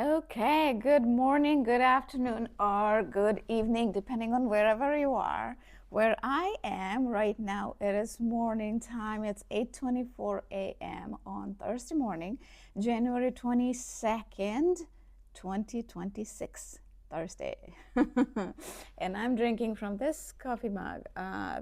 Okay, good morning, good afternoon, or good evening, depending on wherever you are. Where I am right now, it is morning time. It's 8:24 a.m. on Thursday morning, January 22nd, 2026, Thursday. And I'm drinking from this coffee mug.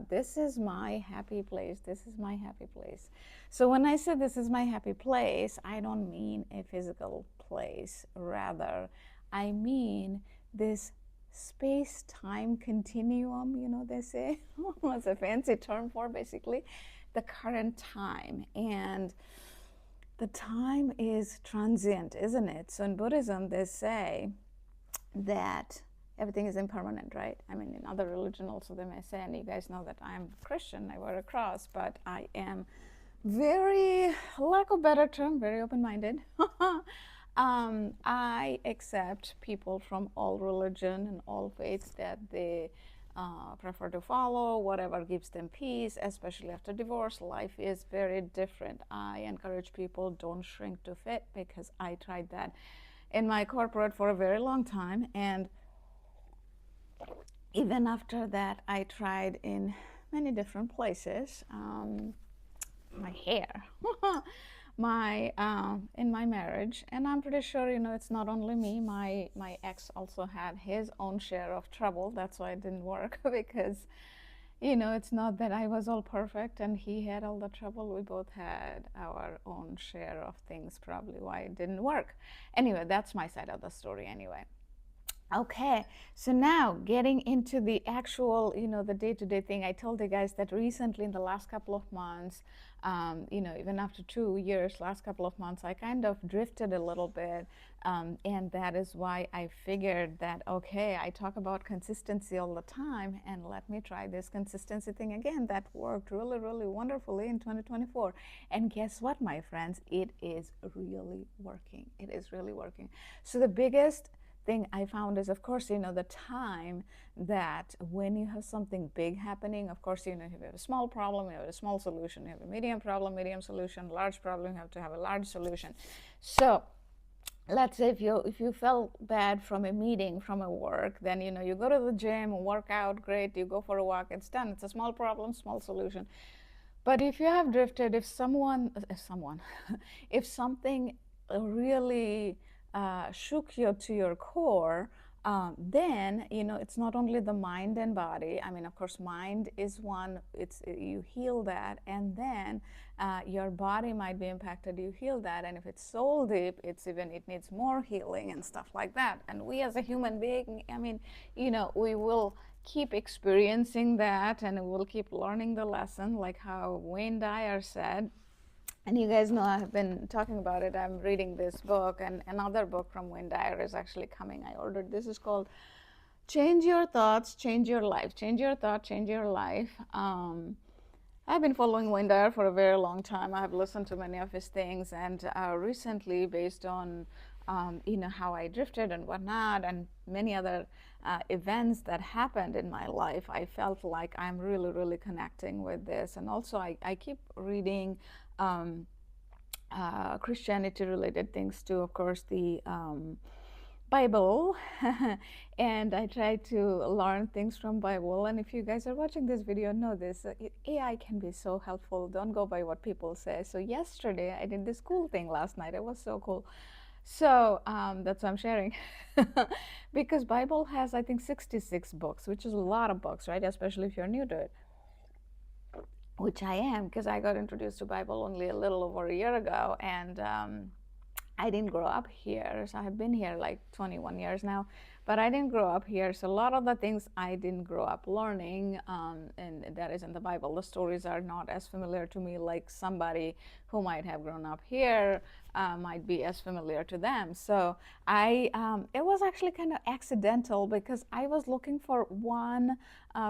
This is my happy place. This is my happy place. So when I say this is my happy place, I don't mean a physical place. Rather, I mean this space-time continuum, they say. It's a fancy term for basically the current time. And the time is transient, isn't it? So in Buddhism, they say that everything is impermanent, right? I mean, in other religions also they may say, and you guys know that I'm Christian, I wear a cross, but I am very, lack of better term, very open-minded. I accept people from all religion and all faiths that they prefer to follow, whatever gives them peace, especially after divorce. Life is very different. I encourage people, don't shrink to fit, because I tried that in my corporate for a very long time, and even after that I tried in many different places. My hair, in my marriage, and I'm pretty sure it's not only me. My ex also had his own share of trouble. That's why it didn't work because it's not that I was all perfect and he had all the trouble. We both had our own share of things, probably why it didn't work. Anyway, that's my side of the story anyway. Okay, so now getting into the actual, the day-to-day thing. I told you guys that recently in the last couple of months, even after 2 years, last couple of months, I kind of drifted a little bit. And that is why I figured that, okay, I talk about consistency all the time, and let me try this consistency thing again. That worked really, really wonderfully in 2024. And guess what, my friends? It is really working. It is really working. So the biggest thing I found is, of course, the time that when you have something big happening, of course, if you have a small problem, you have a small solution. You have a medium problem, medium solution. Large problem, you have to have a large solution. So let's say if you felt bad from a meeting, from a work, then you go to the gym, work out, great, you go for a walk, it's done. It's a small problem, small solution. But if you have drifted, if if something really shook you to your core, then it's not only the mind and body. I mean, of course, mind is one. You heal that, and then your body might be impacted. You heal that, and if it's soul deep, it needs more healing and stuff like that. And we as a human being, I mean, we will keep experiencing that, and we'll keep learning the lesson, like how Wayne Dyer said. And you guys know I have been talking about it. I'm reading this book, and another book from Wayne Dyer is actually coming. I ordered this. Is called Change Your Thoughts, Change Your Life. Change your thought, change your life. I've been following Wayne Dyer for a very long time. I have listened to many of his things, and recently, based on how I drifted and whatnot, and many other events that happened in my life, I felt like I'm really, really connecting with this. And also, I keep reading Christianity related things too, of course, the Bible. And I try to learn things from Bible. And if you guys are watching this video, know this, AI can be so helpful. Don't go by what people say. So yesterday I did this cool thing last night. It was so cool. So that's what I'm sharing. Because Bible has, I think, 66 books, which is a lot of books, right? Especially if you're new to it, which I am, because I got introduced to Bible only a little over a year ago, and I didn't grow up here. So I've been here like 21 years now, but I didn't grow up here. So a lot of the things I didn't grow up learning, and that is in the Bible. The stories are not as familiar to me like somebody who might have grown up here might be as familiar to them. So it was actually kind of accidental, because I was looking for one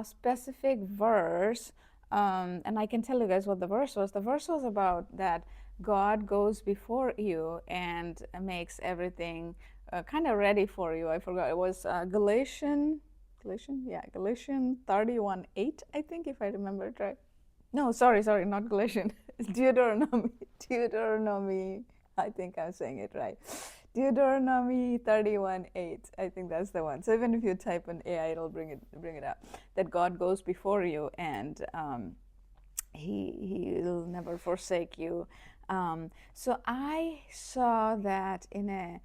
specific verse. And I can tell you guys what the verse was. The verse was about that God goes before you and makes everything kind of ready for you. I forgot. It was Galatians 31:8, I think, if I remember it right. No, sorry, not Galatians. Deuteronomy. I think I'm saying it right. Deuteronomy 31:8. I think that's the one. So even if you type in AI, it'll bring it up. That God goes before you, and He will never forsake you. So I saw that in a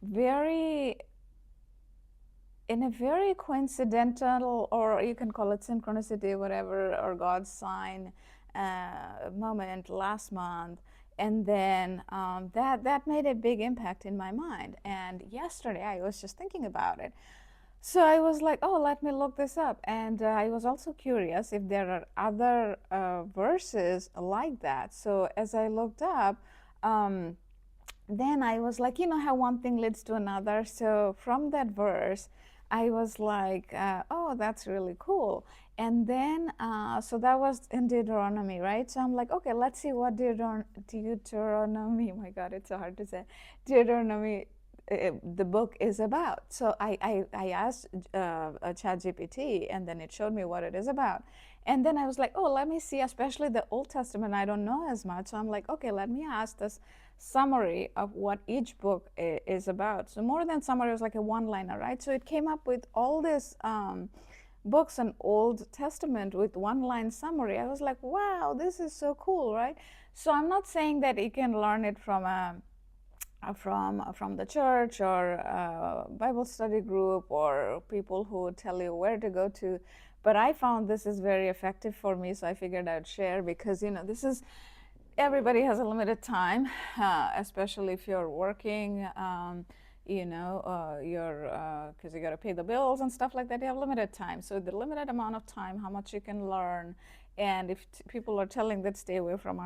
very very coincidental, or you can call it synchronicity, whatever, or God's sign moment last month. And then that made a big impact in my mind. And yesterday I was just thinking about it. So I was like, oh, let me look this up. And I was also curious if there are other verses like that. So as I looked up, then I was like, you know how one thing leads to another. So from that verse, I was like, oh, that's really cool. And then, so that was in Deuteronomy, right? So I'm like, okay, let's see what Deuteronomy, oh my God, it's so hard to say, Deuteronomy, the book is about. So I asked ChatGPT, and then it showed me what it is about. And then I was like, oh, let me see, especially the Old Testament, I don't know as much. So I'm like, okay, let me ask this summary of what each book is about. So more than summary, it was like a one-liner, right? So it came up with all these books in Old Testament with one-line summary. I was like, wow, this is so cool, right? So I'm not saying that you can learn it from from the church or Bible study group or people who tell you where to go to, but I found this is very effective for me, so I figured I'd share, because you know, this is, everybody has a limited time, especially if you're working, you know, you're because you got to pay the bills and stuff like that. You have limited time, so the limited amount of time, how much you can learn. And if people are telling that stay away from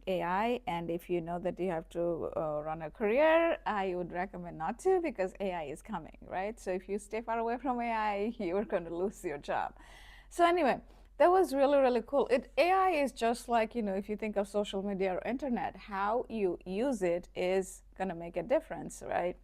AI, and if you know that you have to run a career, I would recommend not to, because AI is coming, right? So if you stay far away from AI, you're going to lose your job. So anyway, that was really, really cool. AI is just like, you know, if you think of social media or internet, how you use it is going to make a difference, right?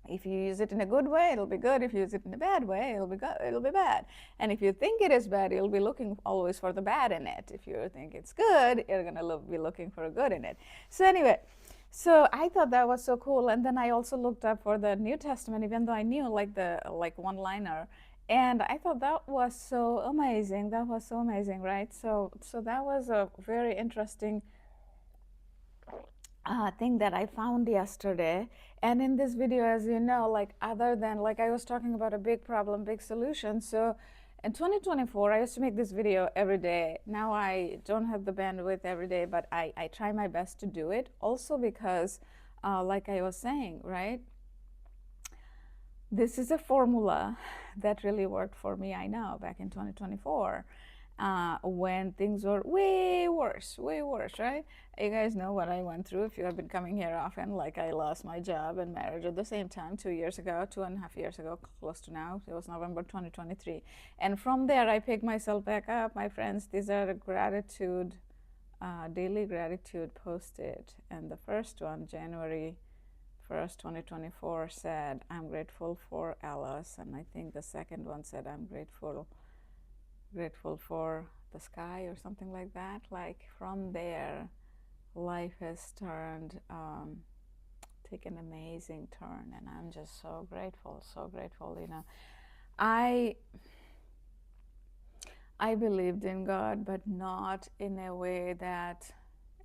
If you use it in a good way, it'll be good. If you use it in a bad way, it'll be good, it'll be bad. And if you think it is bad, you'll be looking always for the bad in it. If you think it's good, you're going to be looking for a good in it. So anyway, so I thought that was so cool. And then I also looked up for the New Testament, even though I knew like the one-liner. And I thought that was so amazing. That was so amazing, right? So that was a very interesting thing that I found yesterday. And in this video, as you know, like other than, like I was talking about a big problem, big solution. So in 2024, I used to make this video every day. Now I don't have the bandwidth every day, but I try my best to do it. Also because, like I was saying, right? This is a formula that really worked for me, I know, back in 2024. When things were way worse, right? You guys know what I went through if you have been coming here often. Like I lost my job and marriage at the same time 2 years ago, 2.5 years ago, close to now. It was November 2023. And from there, I picked myself back up. My friends, these are the gratitude, daily gratitude posted. And the first one, January 1st, 2024, said, I'm grateful for Alice. And I think the second one said, I'm grateful for the sky, or something like that. Like from there, life has turned, taken an amazing turn, and I'm just so grateful, you know. I believed in God, but not in a way that,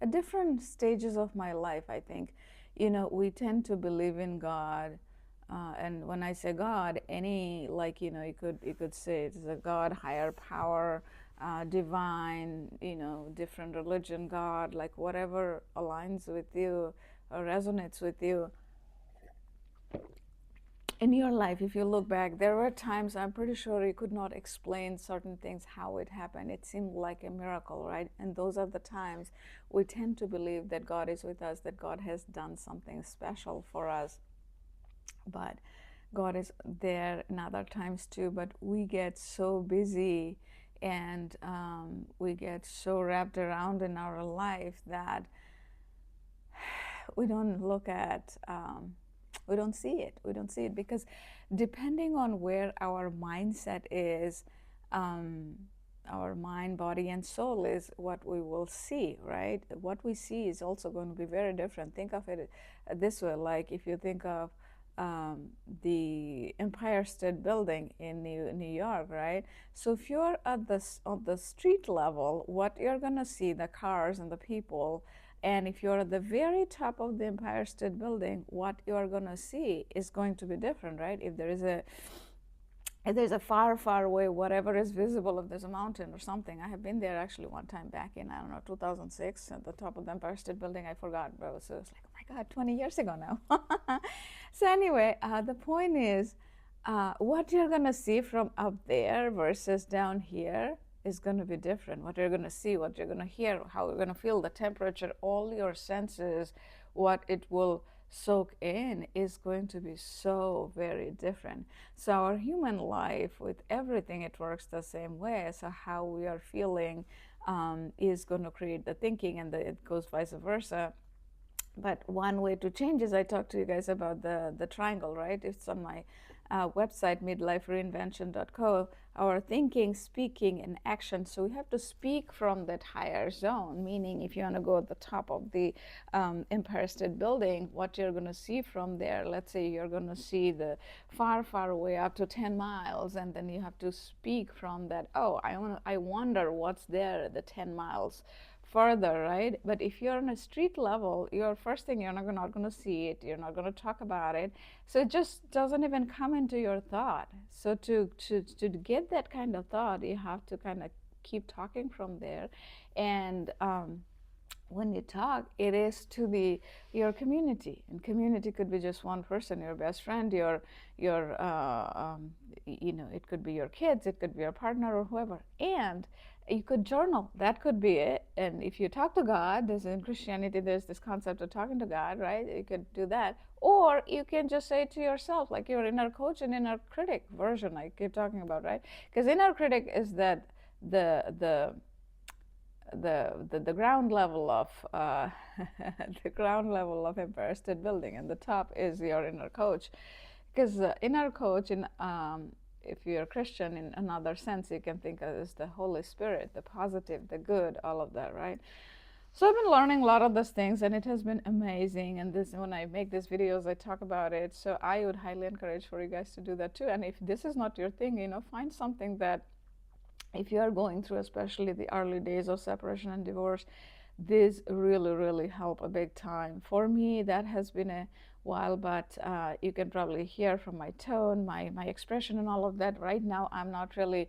at different stages of my life, I think, you know, we tend to believe in God. And when I say God, any, like, you know, you could say it's a God, higher power, divine, you know, different religion, God, like whatever aligns with you or resonates with you. In your life, if you look back, there were times, I'm pretty sure, you could not explain certain things, how it happened. It seemed like a miracle, right? And those are the times we tend to believe that God is with us, that God has done something special for us. But God is there in other times too. But we get so busy, and we get so wrapped around in our life that we don't look at, we don't see it. We don't see it, because depending on where our mindset is, our mind, body, and soul is what we will see, right? What we see is also going to be very different. Think of it this way, like if you think of the Empire State Building in New York, right? So if you're at on the street level, what you're gonna see, the cars and the people, and if you're at the very top of the Empire State Building, what you're gonna see is going to be different, right? If there's a far, far away, whatever is visible, if there's a mountain or something. I have been there actually one time back in, I don't know, 2006 at the top of the Empire State Building. I forgot, but it was like, oh my God, 20 years ago now. So anyway, the point is, what you're going to see from up there versus down here is going to be different. What you're going to see, what you're going to hear, how you're going to feel, the temperature, all your senses, what it will soak in is going to be so very different. So our human life, with everything, it works the same way. So how we are feeling is going to create the thinking, and it goes vice versa. But one way to change is, I talked to you guys about the triangle, right? It's on my website, midlifereinvention.co, our thinking, speaking, and action. So we have to speak from that higher zone, meaning if you want to go at the top of the Empire State Building, what you're going to see from there, let's say you're going to see the far, far away up to 10 miles, and then you have to speak from that, oh, I wonder what's there at the 10 miles further, right? But if you're on a street level, your first thing, you're not going to see it, you're not going to talk about it, so it just doesn't even come into your thought. So to get that kind of thought, you have to kind of keep talking from there. And when you talk, it is to your community, and community could be just one person, your best friend, your it could be your kids, it could be your partner or whoever. And you could journal, that could be it. And if you talk to God, in Christianity there's this concept of talking to God, right? You could do that. Or you can just say it to yourself, like your inner coach and inner critic version I keep talking about, right? Because inner critic is that the ground level of the ground level of Empire State Building, and the top is your inner coach. Because inner coach, if you're a Christian, in another sense, you can think of it as the Holy Spirit, the positive, the good, all of that, right? So I've been learning a lot of those things, and it has been amazing. And when I make these videos, I talk about it. So I would highly encourage for you guys to do that too. And if this is not your thing, find something that, if you are going through, especially the early days of separation and divorce, this really, really help a big time. For me, that has been a while, but you can probably hear from my tone, my expression, and all of that. Right now, I'm not really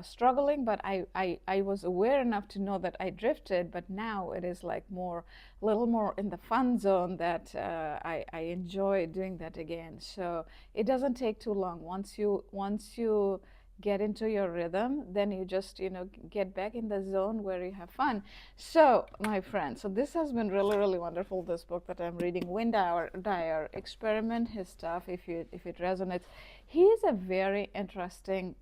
struggling, but I was aware enough to know that I drifted, but now it is like a little more in the fun zone, that I enjoy doing that again. So it doesn't take too long. Once you get into your rhythm, then you just get back in the zone where you have fun. So my friends, so this has been really, really wonderful, this book that I'm reading, Wayne Dyer, experiment his stuff if it resonates. He is a very interesting,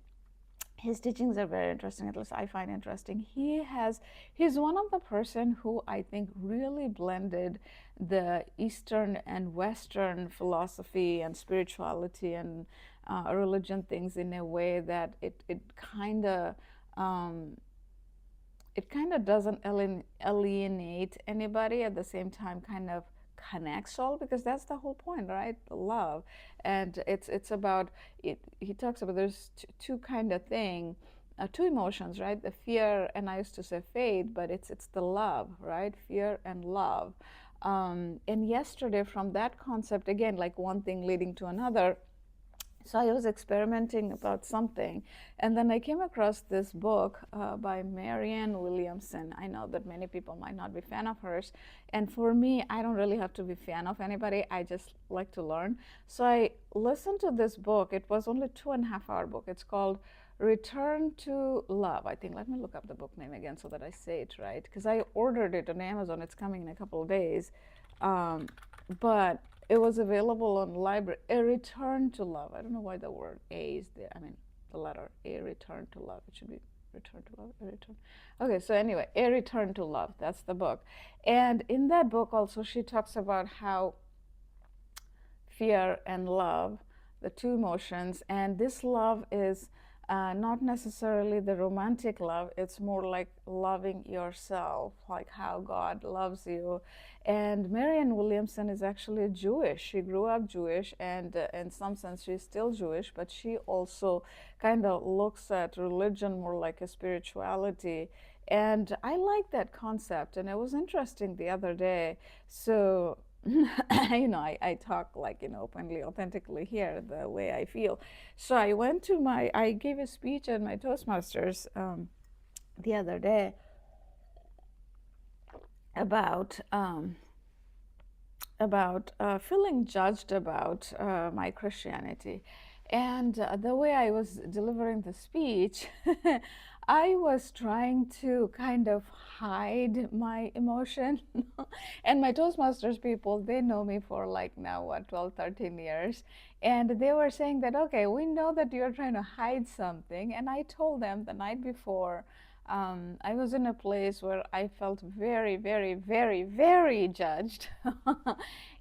his teachings are very interesting, at least I find interesting. He's one of the person who I think really blended the Eastern and Western philosophy and spirituality and religion things in a way that it kind of doesn't alienate anybody, at the same time kind of connects all, because that's the whole point, right? Love. And it's about it. He talks about there's two kind of thing, two emotions, right? The fear, and I used to say faith, but it's the love, right? Fear and love. And yesterday, from that concept, again, like one thing leading to another, so I was experimenting about something, and then I came across this book by Marianne Williamson. I know that many people might not be a fan of hers, and for me, I don't really have to be a fan of anybody. I just like to learn. So I listened to this book. It was only 2.5-hour book. It's called Return to Love, I think. Let me look up the book name again so that I say it right, because I ordered it on Amazon. It's coming in a couple of days. But it was available on library. A Return to Love. I don't know why the word A is there. I mean, the letter A, Return to Love. It should be Return to Love, A Return. Okay, so anyway, A Return to Love. That's the book. And in that book also, she talks about how fear and love, the two emotions, and this love is not necessarily the romantic love. It's more like loving yourself, like how God loves you. And Marianne Williamson is actually Jewish. She grew up Jewish, and in some sense she's still Jewish, but she also kind of looks at religion more like a spirituality. And I like that concept, and it was interesting the other day. So I talk like, openly, authentically here, the way I feel. So I gave a speech at my Toastmasters the other day about feeling judged about my Christianity. And the way I was delivering the speech, I was trying to kind of hide my emotion. And my Toastmasters people, they know me for like now, what, 12, 13 years. And they were saying that, okay, we know that you're trying to hide something. And I told them the night before, I was in a place where I felt very, very, very, very judged.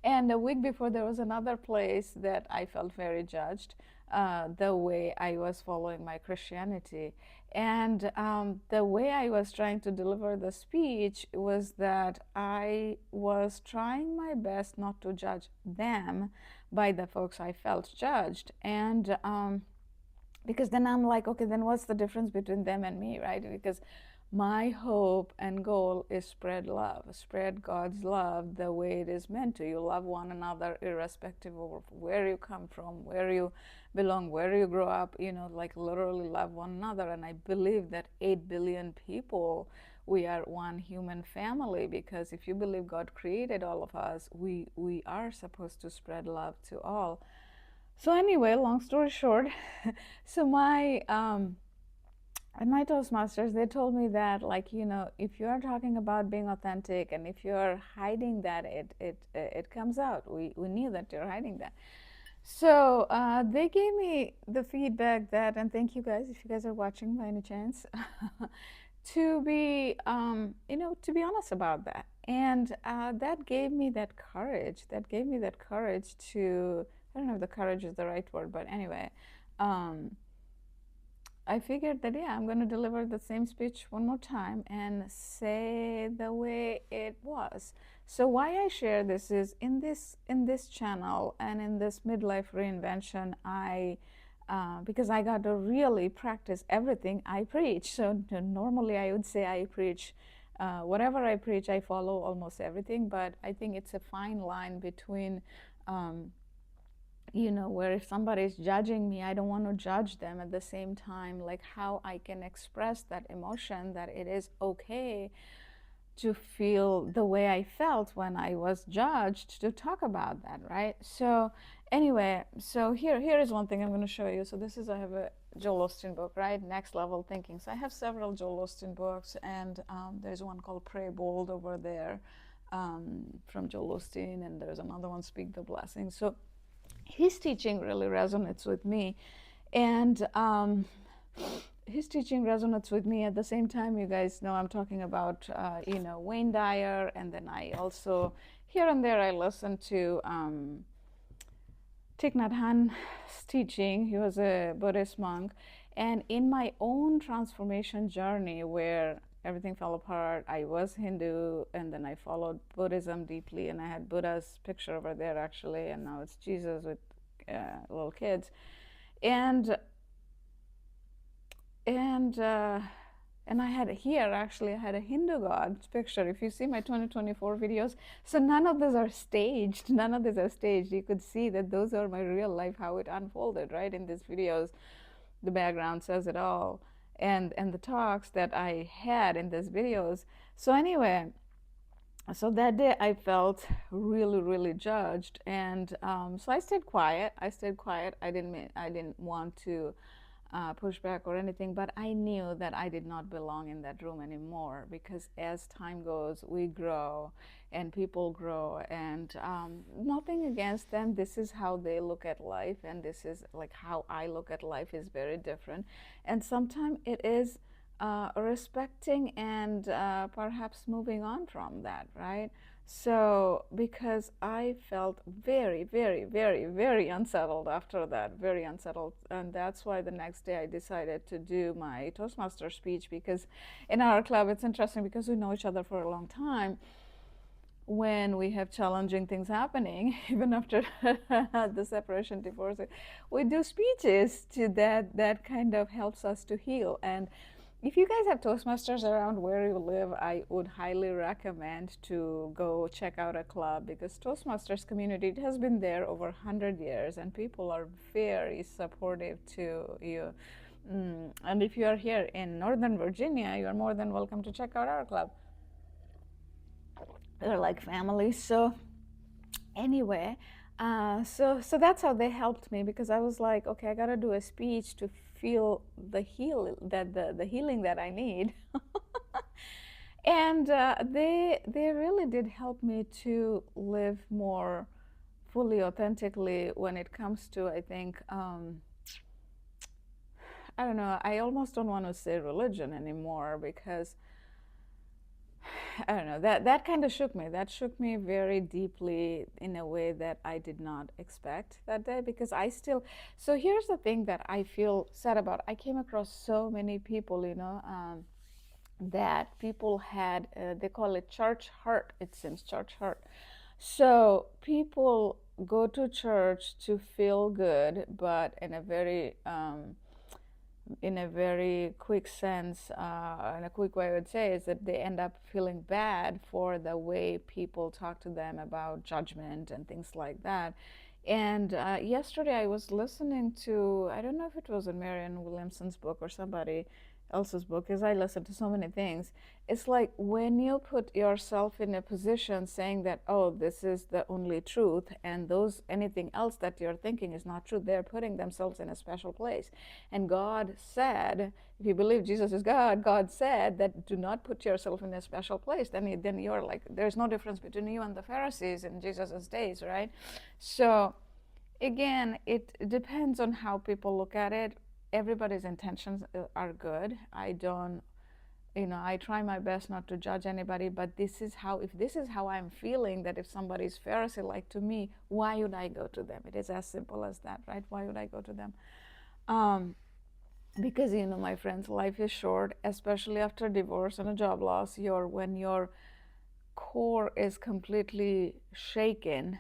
And a week before, there was another place that I felt very judged, the way I was following my Christianity. And the way I was trying to deliver the speech was that I was trying my best not to judge them by the folks I felt judged. And because then I'm like, okay, then what's the difference between them and me, right? Because my hope and goal is spread love, spread God's love the way it is meant to. You love one another irrespective of where you come from, where you belong, where you grow up, like literally love one another. And I believe that 8 billion people, we are one human family, because if you believe God created all of us, we are supposed to spread love to all. So anyway, long story short, so at my Toastmasters, they told me that, like, if you're talking about being authentic, and if you're hiding that, it comes out. We knew that you're hiding that. So they gave me the feedback that, and thank you guys if you guys are watching by any chance, to be to be honest about that. And that gave me that courage. That gave me that courage to, I don't know if the courage is the right word, but anyway, I figured that, yeah, I'm going to deliver the same speech one more time and say the way it was. So why I share this is, in this channel and in this midlife reinvention, because I got to really practice everything I preach. So normally I would say I preach whatever I preach, I follow almost everything, but I think it's a fine line between where if somebody's judging me, I don't want to judge them. At the same time, like, how I can express that emotion, that it is okay to feel the way I felt when I was judged, to talk about that, right? So anyway, so here is one thing I'm going to show you. So this is, I have a Joel Osteen book, right? Next Level Thinking. So I have several Joel Osteen books, and there's one called Pray Bold over there, from Joel Osteen, and there's another one, Speak the Blessing. So his teaching really resonates with me, and his teaching resonates with me. At the same time, you guys know I'm talking about Wayne Dyer, and then I also, here and there, I listen to Thich Nhat Hanh's teaching. He was a Buddhist monk, and in my own transformation journey, where everything fell apart, I was Hindu, and then I followed Buddhism deeply, and I had Buddha's picture over there actually, and now it's Jesus with little kids, and I had here, actually, I had a Hindu God's picture. If you see my 2024 videos, so none of these are staged. None of these are staged. You could see that those are my real life, how it unfolded, right? In these videos, the background says it all. And the talks that I had in these videos. So anyway, so that day I felt really, really judged. And so I stayed quiet. I didn't want to push back or anything, but I knew that I did not belong in that room anymore, because as time goes, we grow and people grow, and nothing against them. This is how they look at life, and this is like how I look at life is very different. And sometimes it is respecting and perhaps moving on from that, right? So, because I felt very, very, very, very unsettled after that, very unsettled. And that's why the next day I decided to do my Toastmaster speech. Because in our club, it's interesting because we know each other for a long time. When we have challenging things happening, even after the separation, divorce, we do speeches to that kind of helps us to heal. And if you guys have Toastmasters around where you live, I would highly recommend to go check out a club, because Toastmasters community, it has been there over 100 years and people are very supportive to you. And if you are here in Northern Virginia, you are more than welcome to check out our club. They're like family. So anyway, so that's how they helped me, because I was like, okay, I gotta do a speech to feel the healing that I need. And they really did help me to live more fully authentically when it comes to, I think, I don't know, I almost don't want to say religion anymore, because I don't know, that kind of shook me. That shook me very deeply in a way that I did not expect that day, because I still. So here's the thing that I feel sad about. I came across so many people, that people had. They call it church hurt. It seems church hurt. So people go to church to feel good, but in a very quick sense, in a quick way, I would say, is that they end up feeling bad for the way people talk to them about judgment and things like that. And yesterday I was listening to, I don't know if it was in Marianne Williamson's book or somebody else's book, because I listen to so many things. It's like when you put yourself in a position saying that, oh, this is the only truth, and those anything else that you're thinking is not true, they're putting themselves in a special place. And God said, if you believe Jesus is God, God said that do not put yourself in a special place. Then you're like, there's no difference between you and the Pharisees in Jesus's days, right? So again, it depends on how people look at it. Everybody's intentions are good. I don't, I try my best not to judge anybody, but if this is how I'm feeling, that if somebody's Pharisee like to me, why would I go to them? It is as simple as that, right? Why would I go to them? Um, because, my friends, life is short, especially after divorce and a job loss. When your core is completely shaken,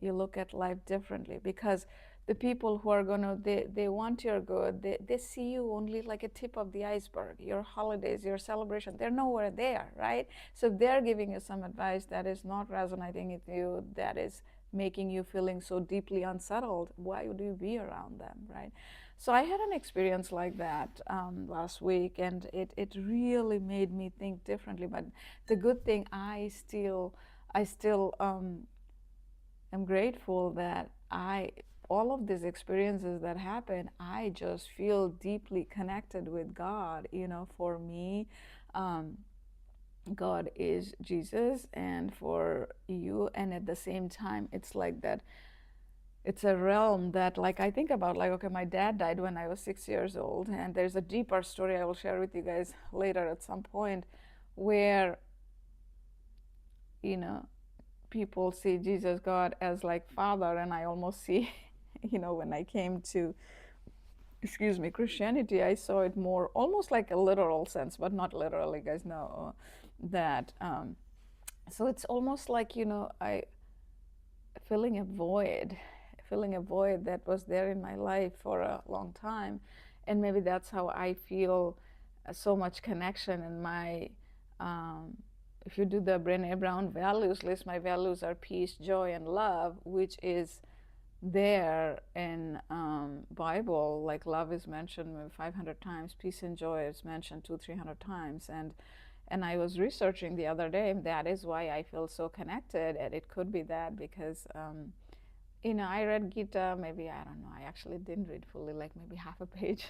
you look at life differently, because the people who are they want your good, they see you only like a tip of the iceberg. Your holidays, your celebration, they're nowhere there, right? So if they're giving you some advice that is not resonating with you, that is making you feeling so deeply unsettled, why would you be around them, right? So I had an experience like that last week, and it really made me think differently. But the good thing, I still am grateful that all of these experiences that happen, I just feel deeply connected with God. For me, God is Jesus, and for you, and at the same time, it's like that. It's a realm that, like, I think about, like, okay, my dad died when I was 6 years old, and there's a deeper story I will share with you guys later at some point, where you know people see Jesus, God, as like Father, and I almost see, when I came to, excuse me, Christianity, I saw it more almost like a literal sense, but not literally, guys know that. So it's almost like, I filling a void, filling a void that was there in my life for a long time, and maybe that's how I feel so much connection in my. If you do the Brené Brown values list, my values are peace, joy, and love, which is there in Bible. Like love is mentioned 500 times, peace and joy is mentioned 200-300 times, and I was researching the other day. That is why I feel so connected, and it could be that because I read Gita. Maybe I don't know. I actually didn't read fully, like maybe half a page.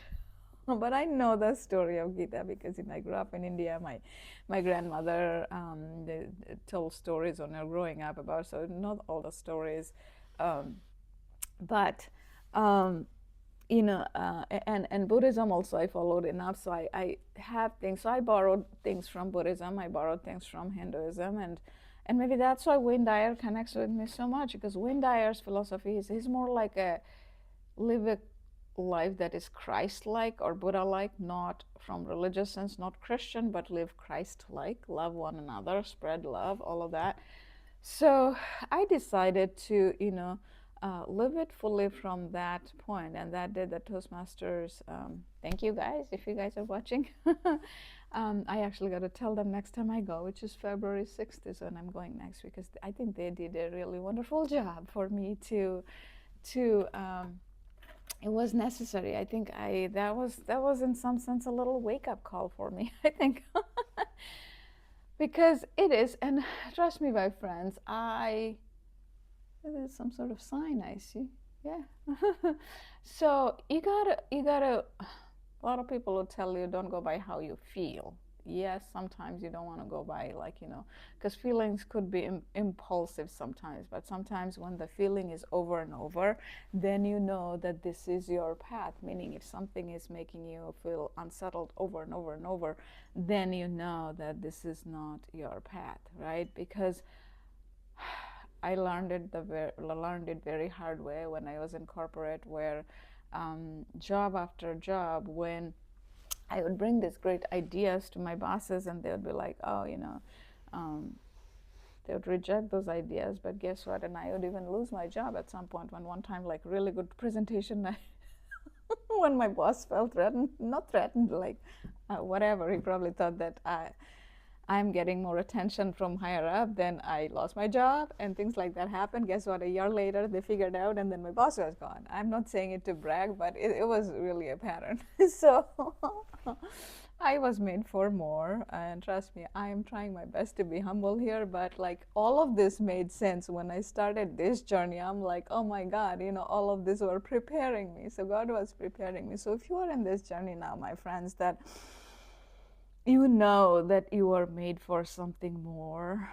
But I know the story of Gita because I grew up in India. My grandmother told stories when I was growing up about. So not all the stories, but and Buddhism also I followed enough, so I have things. So I borrowed things from Buddhism, I borrowed things from Hinduism, And maybe that's why Wayne Dyer connects with me so much, because Wayne Dyer's philosophy is he's more like a live a life that is Christ-like or Buddha-like, not from religious sense, not Christian, but live Christ-like, love one another, spread love, all of that. So I decided to, live it fully from that point, and that did the Toastmasters. Thank you guys, if you guys are watching. I actually got to tell them next time I go, which is February 6th is when I'm going next, because I think they did a really wonderful job for me to it was necessary. I think that was in some sense a little wake-up call for me, I think. Because it is, and trust me, my friends, it is some sort of sign I see. Yeah. So you gotta, a lot of people will tell you don't go by how you feel. Yes, sometimes you don't want to go by because feelings could be impulsive sometimes, but sometimes when the feeling is over and over, then you know that this is your path. Meaning if something is making you feel unsettled over and over and over, then you know that this is not your path, right? Because I learned it very hard way when I was in corporate, where job after job, when I would bring these great ideas to my bosses, and they would be like, oh, they would reject those ideas. But guess what? And I would even lose my job at some point. When one time, like really good presentation, when my boss felt threatened, not threatened, like whatever, he probably thought that I'm getting more attention from higher up, then I lost my job, and things like that happened. Guess what? A year later, they figured out, and then my boss was gone. I'm not saying it to brag, but it was really a pattern. So I was made for more, and trust me, I am trying my best to be humble here, but like all of this made sense when I started this journey. I'm like, oh my God, all of this were preparing me. So God was preparing me. So if you are in this journey now, my friends, that you know that you are made for something more,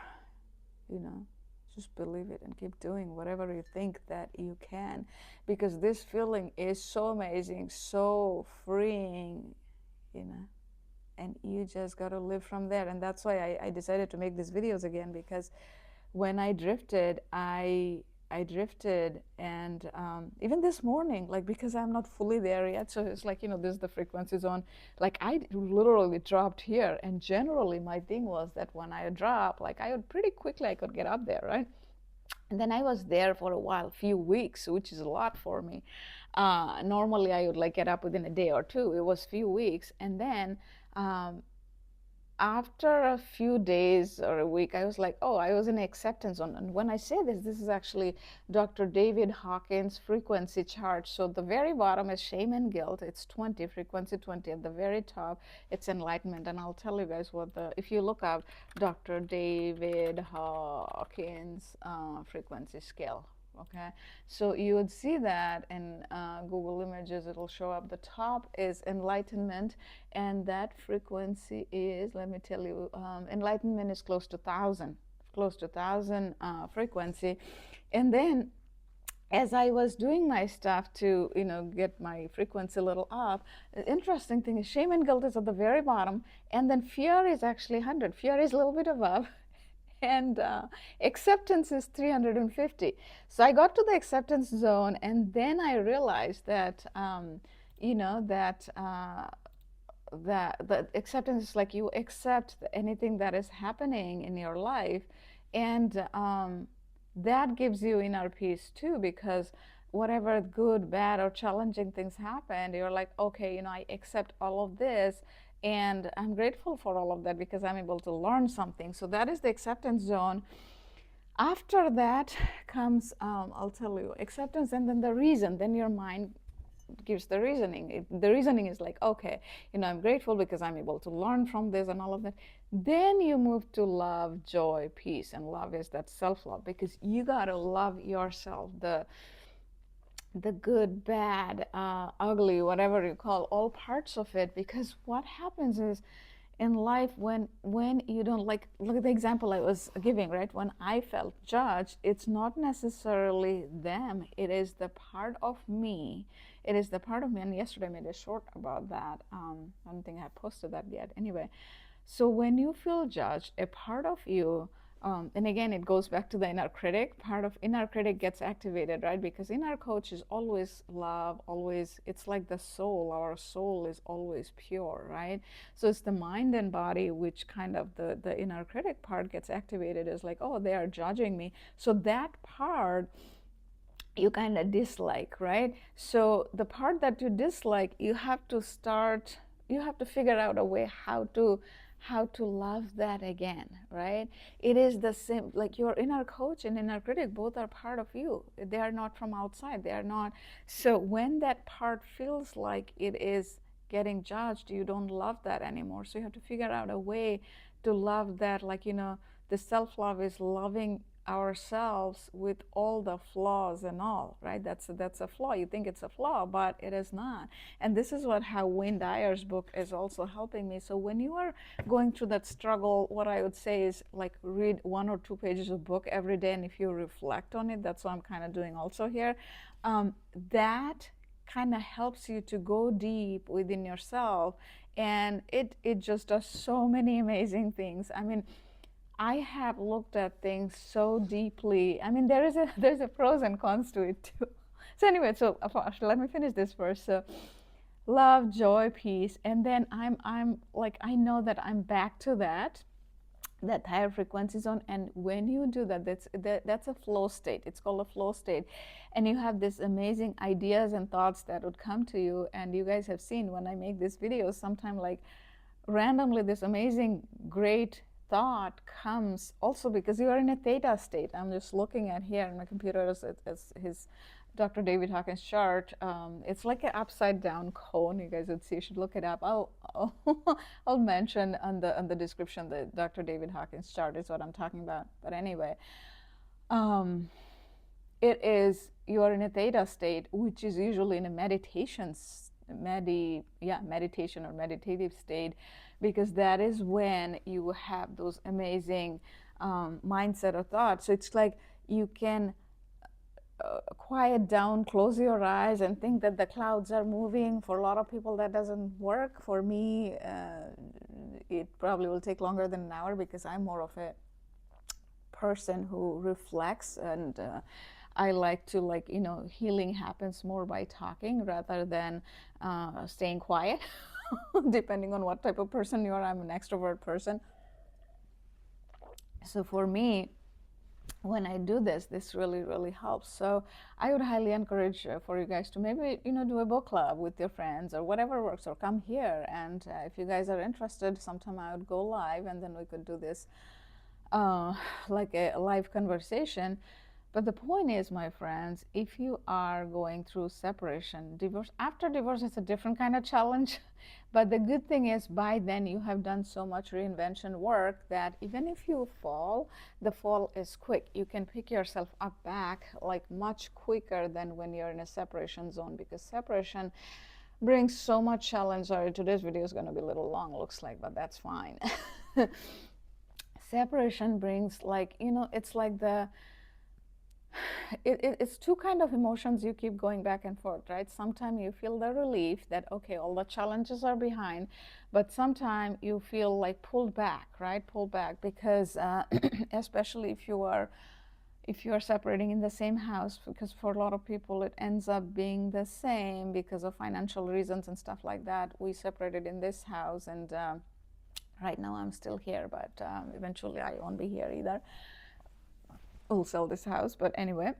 just believe it and keep doing whatever you think that you can, because this feeling is so amazing, so freeing, and you just got to live from there. And that's why I decided to make these videos again, because when I drifted, I drifted, and even this morning, like, because I'm not fully there yet, so it's like, this is the frequency zone. Like, I literally dropped here, and generally my thing was that when I drop, like, I would pretty quickly, I could get up there, right? And then I was there for a while, few weeks, which is a lot for me. Normally I would like get up within a day or two. It was few weeks, and then after a few days or a week, I was like, oh, I was in acceptance zone. And when I say this is actually Dr. David Hawkins' frequency chart. So the very bottom is shame and guilt. It's 20, frequency 20. At the very top, it's enlightenment. And I'll tell you guys if you look up Dr. David Hawkins' frequency scale. Okay, so you would see that in Google Images. It'll show up. The top is enlightenment, and that frequency is, let me tell you, enlightenment is close to 1,000, frequency. And then as I was doing my stuff to get my frequency a little up, the interesting thing is shame and guilt is at the very bottom, and then fear is actually 100. Fear is a little bit above, and acceptance is 350. So I got to the acceptance zone, and then I realized that that acceptance is like you accept anything that is happening in your life, and that gives you inner peace too, because whatever good, bad, or challenging things happened, you're like, okay, I accept all of this, and I'm grateful for all of that because I'm able to learn something. So that is the acceptance zone. After that comes, I'll tell you, acceptance, and then the reason. Then your mind gives the reasoning. The reasoning is like, okay, I'm grateful because I'm able to learn from this and all of that. Then you move to love, joy, peace, and love is that self-love, because you gotta love yourself, the good, bad, ugly, whatever you call, all parts of it. Because what happens is in life, when you don't, like, look at the example I was giving, right? When I felt judged, it's not necessarily them, it is the part of me. It is the part of me. And yesterday I made a short about that. I don't think I posted that yet. Anyway, so when you feel judged, a part of you And again, it goes back to the inner critic. Part of inner critic gets activated, right? Because inner coach is always love, always, it's like the soul. Our soul is always pure, right? So it's the mind and body which kind of the inner critic part gets activated, is like, oh, they are judging me. So that part you kind of dislike, right? So the part that you dislike, you have to start, you have to figure out a way how to love that again, right? It is the same, like your inner coach and inner critic both are part of you. They are not from outside. They are not. So when that part feels like it is getting judged, you don't love that anymore. So you have to figure out a way to love that. Like, the self-love is loving ourselves with all the flaws and all, right? That's a flaw. You think it's a flaw, but it is not. And this is how Wayne Dyer's book is also helping me. So when you are going through that struggle, what I would say is, like, read 1 or 2 pages of book every day, and if you reflect on it, that's what I'm kind of doing also here. That kind of helps you to go deep within yourself, and it just does so many amazing things. I mean, I have looked at things so deeply. I mean, there's a pros and cons to it too. So anyway, so let me finish this first. So love, joy, peace, and then I'm like, I know that I'm back to that higher frequency zone. And when you do that, that's a flow state. It's called a flow state. And you have this amazing ideas and thoughts that would come to you. And you guys have seen when I make these videos, sometimes, like, randomly this amazing great thought comes, also because you are in a theta state. I'm just looking at here on my computer as his Dr. David Hawkins chart. It's like an upside down cone. You guys would see. You should look it up. I'll mention on the description the Dr. David Hawkins chart is what I'm talking about. But anyway, it is, you are in a theta state, which is usually in a meditation or meditative state, because that is when you have those amazing mindset or thoughts. So it's like you can quiet down, close your eyes, and think that the clouds are moving. For a lot of people, that doesn't work. For me, it probably will take longer than an hour, because I'm more of a person who reflects, and I like to, like, healing happens more by talking rather than staying quiet. Depending on what type of person you are. I'm an extrovert person. So for me, when I do this really, really helps. So I would highly encourage for you guys to maybe, do a book club with your friends or whatever works, or come here. And if you guys are interested, sometime I would go live, and then we could do this like a live conversation. But the point is, my friends, if you are going through separation, divorce, after divorce, it's a different kind of challenge. But the good thing is, by then you have done so much reinvention work that even if you fall, the fall is quick. You can pick yourself up back, like, much quicker than when you're in a separation zone, because separation brings so much challenge. Sorry, today's video is going to be a little long, looks like, but that's fine. Separation brings, like, it's like it's two kind of emotions you keep going back and forth, right? Sometimes you feel the relief that, okay, all the challenges are behind, but sometimes you feel like pulled back, right? Pulled back, because especially if you are separating in the same house, because for a lot of people it ends up being the same because of financial reasons and stuff like that. We separated in this house, and right now I'm still here, but eventually I won't be here either. We'll sell this house. But anyway,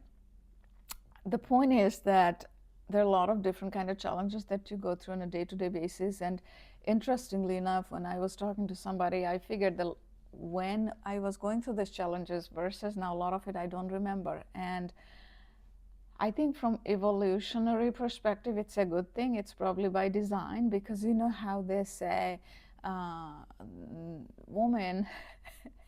the point is that there are a lot of different kind of challenges that you go through on a day-to-day basis. And interestingly enough, when I was talking to somebody, I figured that when I was going through these challenges versus now, a lot of it I don't remember. And I think from evolutionary perspective, it's a good thing. It's probably by design, because you know how they say women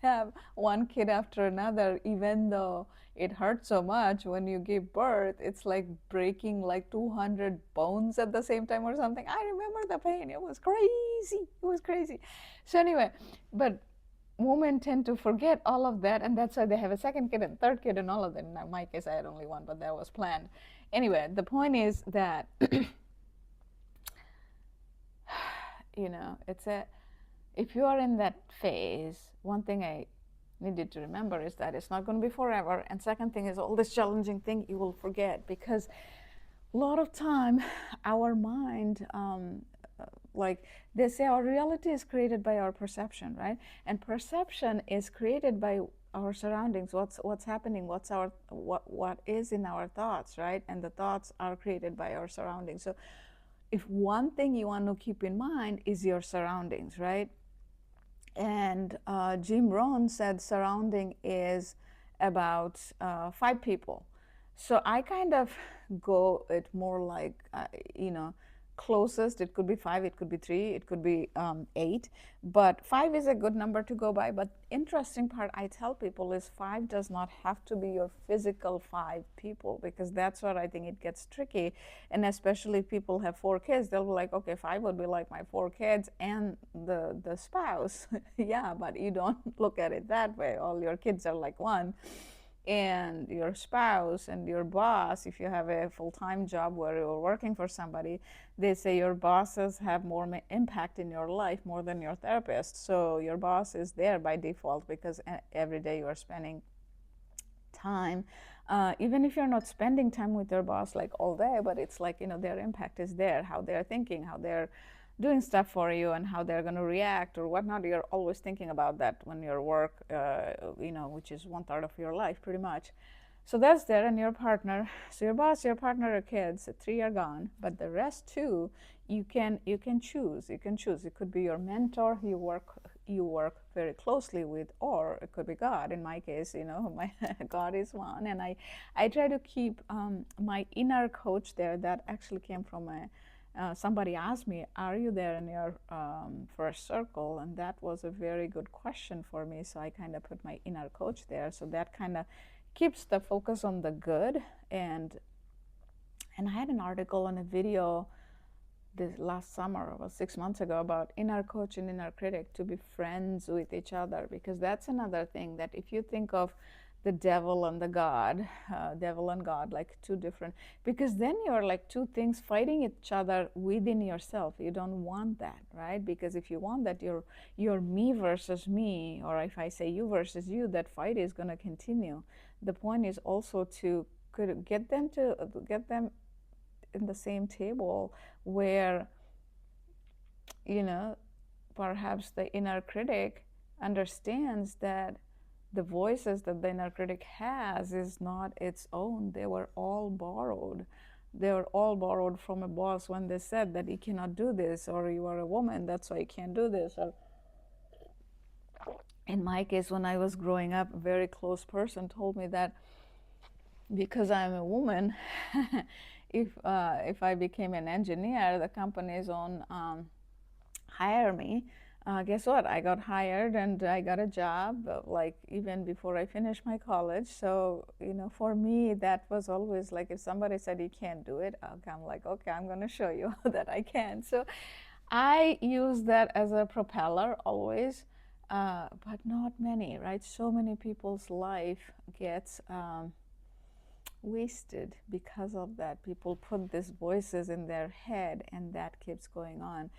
have one kid after another, even though it hurts so much when you give birth. It's like breaking like 200 bones at the same time or something. I remember the pain. It was crazy. It was crazy. So anyway, but women tend to forget all of that, and that's why they have a second kid and third kid and all of that. In my case, I had only one, but that was planned. Anyway, the point is that it's if you are in that phase, one thing I needed to remember is that it's not going to be forever. And second thing is all this challenging thing you will forget, because a lot of time our mind, like they say, our reality is created by our perception, right? And perception is created by our surroundings, what's happening, what is in our thoughts, right? And the thoughts are created by our surroundings. So if one thing you want to keep in mind is your surroundings, right? And Jim Rohn said surrounding is about 5 people. So I kind of go it more like, you know, closest. It could be 5, it could be 3, it could be 8, but 5 is a good number to go by. But interesting part I tell people is 5 does not have to be your physical 5 people, because that's what I think it gets tricky. And especially if people have 4 kids, they'll be like, okay, 5 would be like my 4 kids and the spouse. Yeah, but you don't look at it that way. All your kids are like 1, and your spouse and your boss, if you have a full-time job where you're working for somebody, they say your bosses have more impact in your life more than your therapist. So your boss is there by default, because every day you are spending time, even if you're not spending time with your boss like all day, but it's like, you know, their impact is there, how they're thinking, how they're doing stuff for you, and how they're going to react or whatnot. You're always thinking about that when your work, you know, which is 1/3 of your life pretty much. So that's there. And your partner, so your boss, your partner, your kids, 3 are gone, but the rest 2, you can choose. You can choose. It could be your mentor you work very closely with, or it could be God. In my case, you know, my God is one, and I try to keep my inner coach there. That actually came from a somebody asked me, are you there in your first circle? And that was a very good question for me. So I kind of put my inner coach there. So that kind of keeps the focus on the good. And I had an article and a video this last summer, about 6 months ago, about inner coach and inner critic, to be friends with each other. Because that's another thing, that if you think of the devil and the God, devil and God, like 2 different, because then you're like 2 things fighting each other within yourself. You don't want that, right? Because if you want that, you're me versus me, or if I say you versus you, that fight is going to continue. The point is also to get them in the same table, where, you know, perhaps the inner critic understands that the voices that the inner critic has is not its own. They were all borrowed. They were all borrowed from a boss when they said that you cannot do this, or you are a woman, that's why you can't do this. Or in my case, when I was growing up, a very close person told me that because I'm a woman, if I became an engineer, the companies won't hire me. Guess what? I got hired and I got a job, like even before I finished my college. So, you know, for me, that was always like, if somebody said you can't do it, I'm like, okay, I'm going to show you that I can. So I use that as a propeller always, but not many, right? So many people's life gets wasted because of that. People put these voices in their head, and that keeps going on.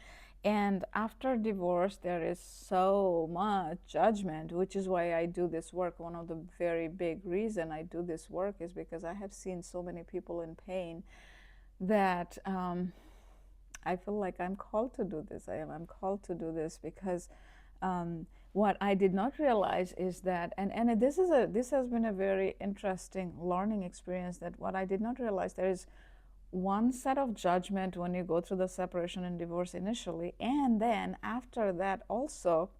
And after divorce, there is so much judgment, which is why I do this work. One of the very big reason I do this work is because I have seen so many people in pain that I feel like I'm called to do this. I'm called to do this because what I did not realize is that, and this has been a very interesting learning experience, that what I did not realize, there is one set of judgment when you go through the separation and divorce initially, and then after that also,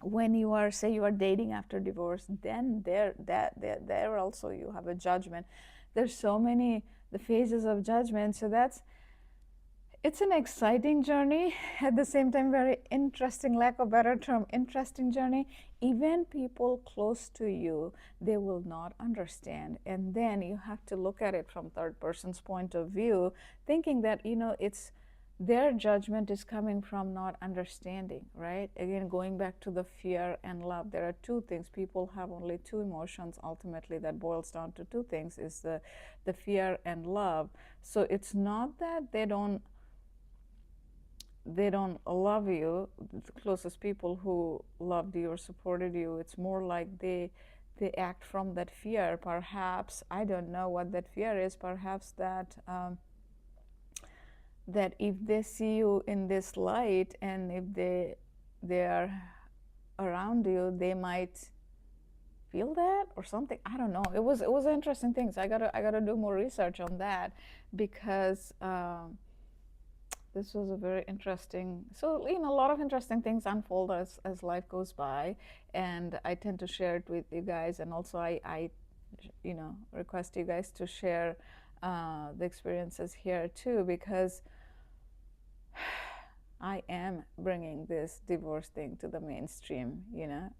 when you are, say you are dating after divorce, then there also you have a judgment. There's so many the phases of judgment. So it's an exciting journey, at the same time very interesting, lack of better term, interesting journey. Even people close to you, they will not understand, and then you have to look at it from third person's point of view, thinking that, you know, it's their judgment is coming from not understanding, right? Again, going back to the fear and love, there are 2 things. People have only 2 emotions ultimately, that boils down to 2 things, is the fear and love. So it's not that they don't they don't love you, the closest people who loved you or supported you, it's more like they act from that fear. Perhaps, I don't know what that fear is. Perhaps that that if they see you in this light, and if they are around you, they might feel that or something. I don't know. It was interesting things. I gotta do more research on that, because this was a very interesting. So a lot of interesting things unfold as life goes by, and I tend to share it with you guys, and also I request you guys to share the experiences here too, because I am bringing this divorce thing to the mainstream.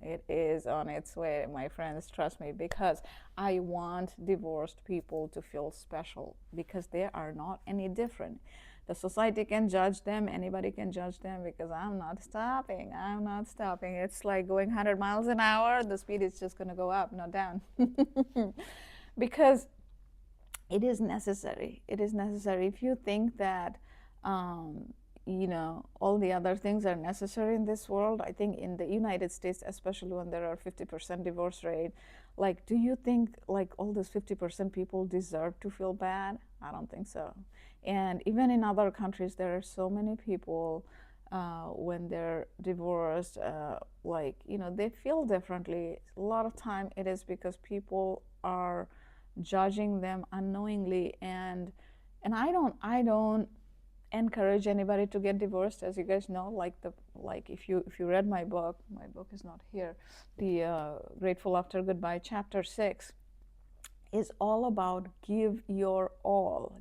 It is on its way, my friends, trust me, because I want divorced people to feel special, because they are not any different. The society can judge them, anybody can judge them, because I'm not stopping. I'm not stopping. It's like going 100 miles an hour, the speed is just going to go up, not down. Because it is necessary. It is necessary. If you think that all the other things are necessary in this world, I think in the United States, especially when there are 50% divorce rate, like, do you think like all those 50% people deserve to feel bad? I don't think so. And even in other countries, there are so many people when they're divorced, they feel differently. A lot of time it is because people are judging them unknowingly, and I don't encourage anybody to get divorced, as you guys know. Like if you read my book is not here, the Grateful After Goodbye, chapter 6 is all about give your all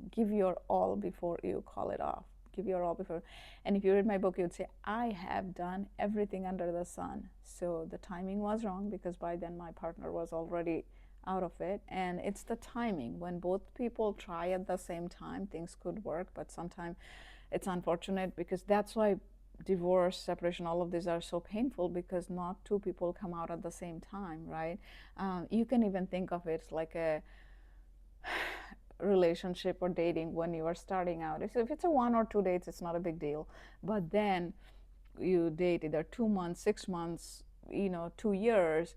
before you call it off. Give your all before. And if you read my book, you would say, I have done everything under the sun. So the timing was wrong, because by then my partner was already out of it. And it's the timing. When both people try at the same time, things could work. But sometimes it's unfortunate, because that's why divorce, separation, all of these are so painful, because not two people come out at the same time, right? You can even think of it like a relationship or dating. When you are starting out, if it's a 1 or 2 dates, it's not a big deal. But then you date either 2 months, 6 months, 2 years,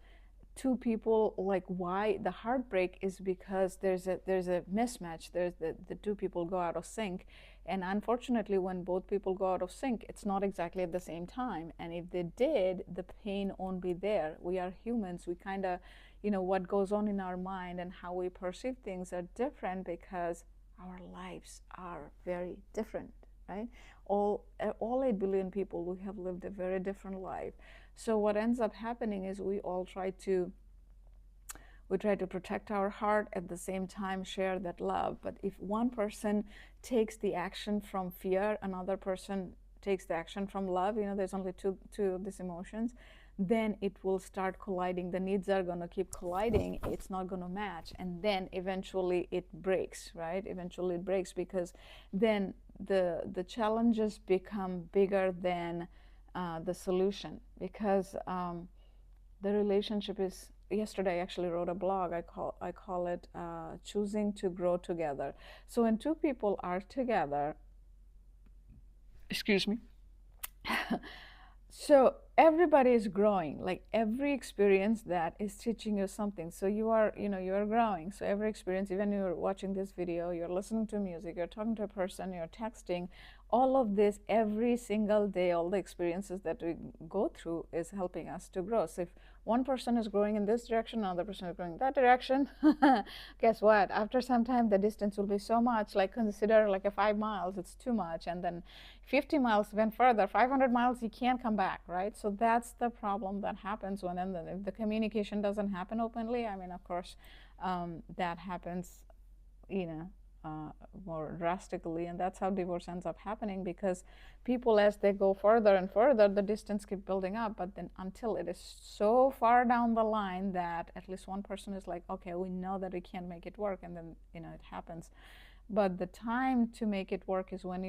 two people, like, why the heartbreak is because there's a mismatch. There's the two people go out of sync, and unfortunately when both people go out of sync, it's not exactly at the same time. And if they did, the pain won't be there. We are humans. We kind of, what goes on in our mind and how we perceive things are different, because our lives are very different, right? All 8 billion people, we have lived a very different life. So what ends up happening is we try to protect our heart, at the same time share that love. But if one person takes the action from fear, another person takes the action from love, there's only two of these emotions, then it will start colliding. The needs are going to keep colliding. It's not going to match. And then eventually it breaks, right? Eventually it breaks, because then the challenges become bigger than the solution, because the relationship is. Yesterday I actually wrote a blog. I call it choosing to grow together. So when two people are together, excuse me, so everybody is growing. Like, every experience that is teaching you something. So you are growing. So every experience, even you're watching this video, you're listening to music, you're talking to a person, you're texting, all of this, every single day, all the experiences that we go through is helping us to grow. So if one person is growing in this direction, another person is growing in that direction, guess what? After some time, the distance will be so much. Like, consider like a 5 miles, it's too much. And then 50 miles, even further, 500 miles, you can't come back, right? So that's the problem that happens when, and then if the communication doesn't happen openly, I mean, of course, that happens, more drastically, and that's how divorce ends up happening, because people, as they go further and further, the distance keep building up. But then until it is so far down the line that at least one person is like, okay, we know that we can't make it work, and then it happens. But the time to make it work is when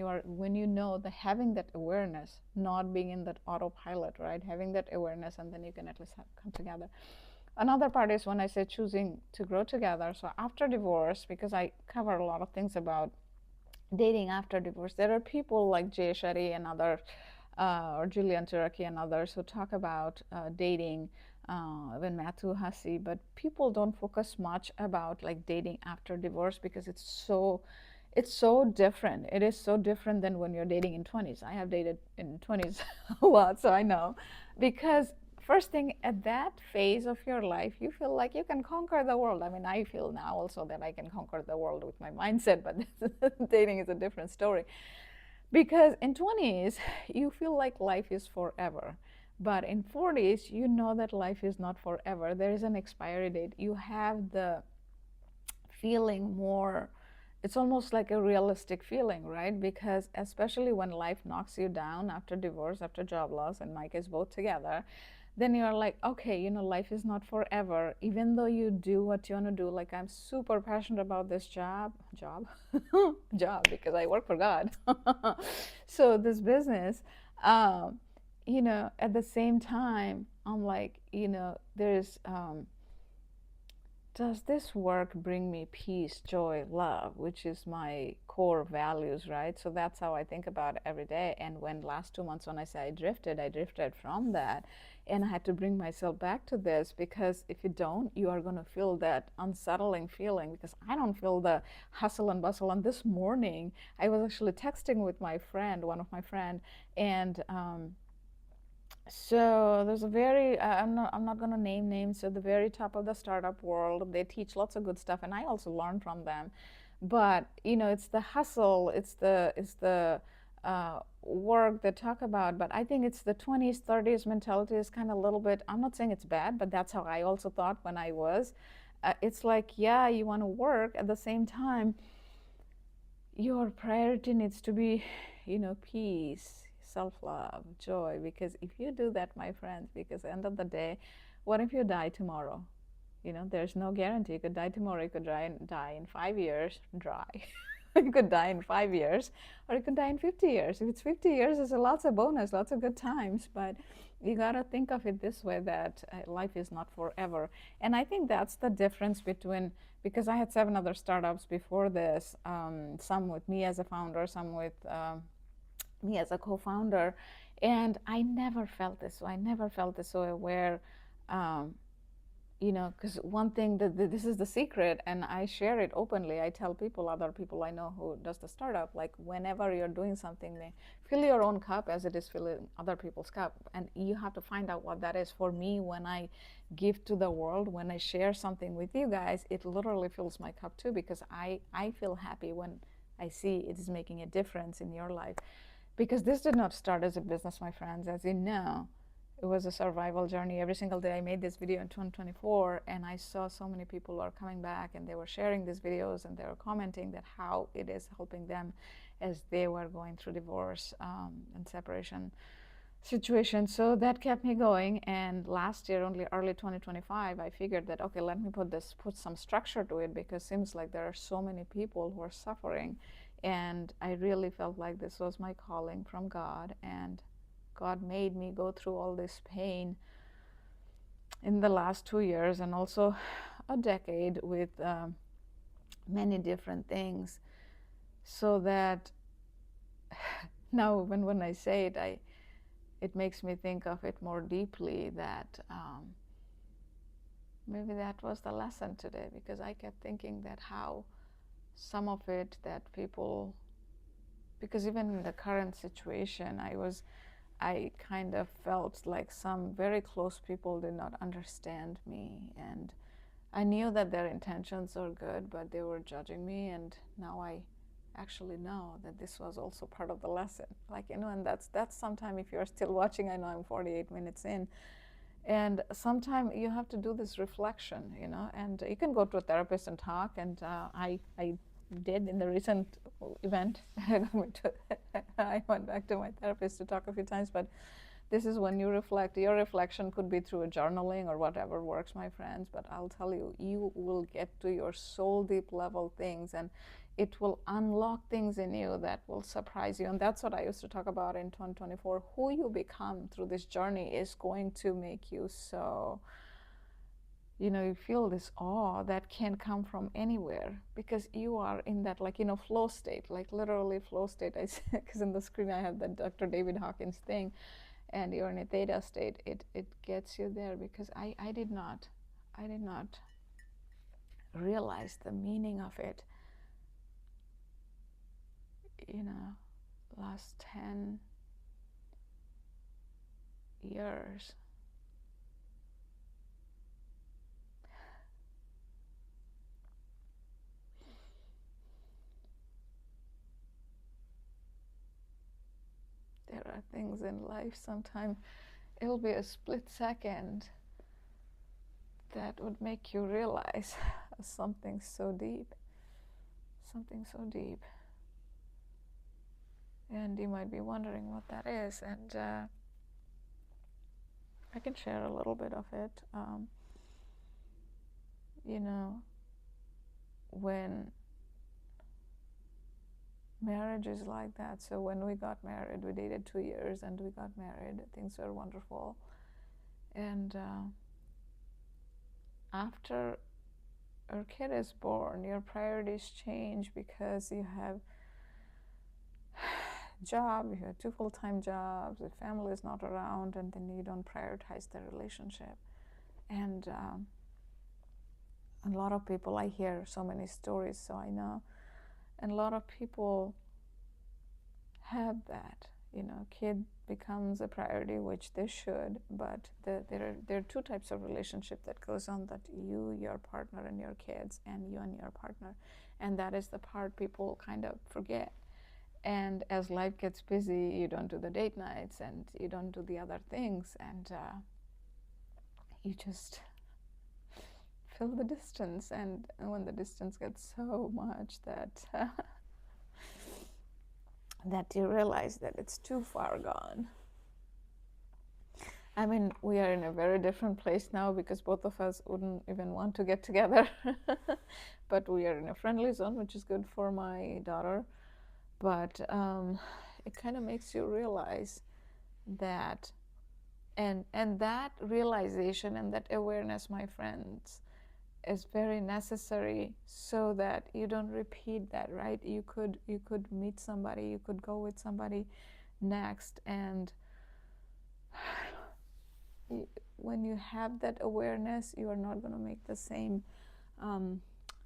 having that awareness, not being in that autopilot, right? Having that awareness, and then you can at least come together. Another part is when I say choosing to grow together. So after divorce, because I cover a lot of things about dating after divorce. There are people like Jay Shetty and others, or Julian Cherokee and others who talk about dating, even Matthew Hussey, but people don't focus much about like dating after divorce because it's so different. It is so different than when you're dating in 20s. I have dated in 20s a lot, so I know. Because first thing, at that phase of your life, you feel like you can conquer the world. I mean, I feel now also that I can conquer the world with my mindset, but dating is a different story. Because in 20s, you feel like life is forever. But in 40s, you know that life is not forever. There is an expiry date. You have the feeling more, it's almost like a realistic feeling, right? Because especially when life knocks you down after divorce, after job loss, and Mike is both together, then you're like, okay, you know, life is not forever. Even though you do what you want to do, like I'm super passionate about this job, because I work for God. So this business, you know, at the same time, I'm like, you know, there's does this work bring me peace, joy, love, which is my core values, right? So that's how I think about it every day. And when last 2 months, when I say I drifted from that. And I had to bring myself back to this, because if you don't, you are going to feel that unsettling feeling, because I don't feel the hustle and bustle. And this morning, I was actually texting with my friend, one of my friend, and so there's a very I'm not going to name names, at the very top of the startup world. They teach lots of good stuff, and I also learn from them. But you know, it's the hustle, it's the work they talk about. But I think it's the 20s 30s mentality is kind of a little bit, I'm not saying it's bad, but that's how I also thought when I was it's like, yeah, you want to work, at the same time your priority needs to be, you know, peace, self-love, joy. Because if you do that, my friends, because at the end of the day, what if you die tomorrow? You know, there's no guarantee. You could die tomorrow, you could die in 5 years, you could die in 5 years, or you could die in 50 years. If it's 50 years, it's a lots of bonus, lots of good times. But you got to think of it this way, that life is not forever. And I think that's the difference between, because I had 7 other startups before this, some with me as a founder, some with me as a co-founder, and I never felt this way. I never felt this way where you know, because one thing that this is the secret, and I share it openly. I tell people, other people I know who does the startup, like whenever you're doing something, fill your own cup as it is filling other people's cup, and you have to find out what that is. For me, when I give to the world, when I share something with you guys, it literally fills my cup too, because I feel happy when I see it is making a difference in your life. Because this did not start as a business, my friends, as you know. It was a survival journey. Every single day I made this video in 2024, and I saw so many people are coming back, and they were sharing these videos, and they were commenting that how it is helping them as they were going through divorce and separation situation. So that kept me going. And last year, only early 2025, I figured that, okay, let me put some structure to it, because it seems like there are so many people who are suffering. And I really felt like this was my calling from God, and God made me go through all this pain in the last 2 years, and also a decade, with many different things, so that now when I say it, it makes me think of it more deeply, that maybe that was the lesson today, because I kept thinking that how some of it that people, because even in the current situation, I kind of felt like some very close people did not understand me, and I knew that their intentions are good, but they were judging me. And now I actually know that this was also part of the lesson. Like, you know, and that's sometime, if you're still watching, I know I'm 48 minutes in, and sometime you have to do this reflection, you know, and you can go to a therapist and talk, and I did in the recent event. I went back to my therapist to talk a few times, but this is when you reflect. Your reflection could be through a journaling or whatever works, my friends, but I'll tell you, you will get to your soul deep level things, and it will unlock things in you that will surprise you. And that's what I used to talk about in 2024. Who you become through this journey is going to make you so you feel this awe that can come from anywhere because you are in that, like, flow state, like literally flow state. Because in the screen I have that Dr. David Hawkins thing, and you're in a theta state. It gets you there because I did not realize the meaning of it, last 10 years. There are things in life, sometimes it'll be a split second that would make you realize something so deep. And you might be wondering what that is, and I can share a little bit of it. When marriage is like that, so when we got married, we dated 2 years and we got married, things were wonderful. And after our kid is born, your priorities change because you have job, you have 2 full-time jobs, the family is not around, and then you don't prioritize the relationship. And a lot of people, I hear so many stories, so I know, and a lot of people have that, kid becomes a priority, which they should, but there are 2 types of relationship that goes on, that you, your partner, and your kids, and you and your partner. And that is the part people kind of forget. And as life gets busy, you don't do the date nights and you don't do the other things, and you just fill the distance. And when the distance gets so much that that you realize that it's too far gone. I mean, we are in a very different place now because both of us wouldn't even want to get together. But we are in a friendly zone, which is good for my daughter. But it kind of makes you realize that, and that realization and that awareness, my friends, is very necessary so that you don't repeat that, right? You could meet somebody, you could go with somebody next, and when you have that awareness, you are not going to make the same,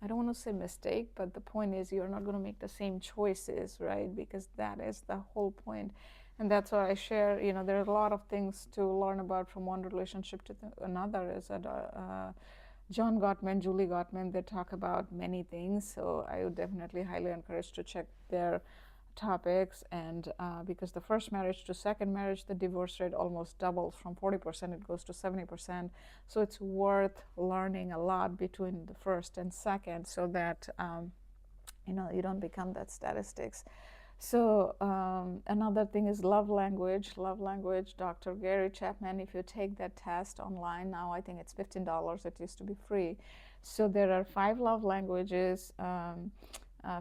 I don't want to say mistake, but the point is you're not going to make the same choices, right? Because that is the whole point. And that's why I share, there are a lot of things to learn about from one relationship to another. Is that John Gottman, Julie Gottman, they talk about many things. So I would definitely highly encourage to check their topics. And because the first marriage to second marriage, the divorce rate almost doubles. From 40% it goes to 70%. So it's worth learning a lot between the first and second, so that you don't become that statistics. So another thing is love language. Dr. Gary Chapman, if you take that test online now, I think it's $15. It used to be free. So there are 5 love languages: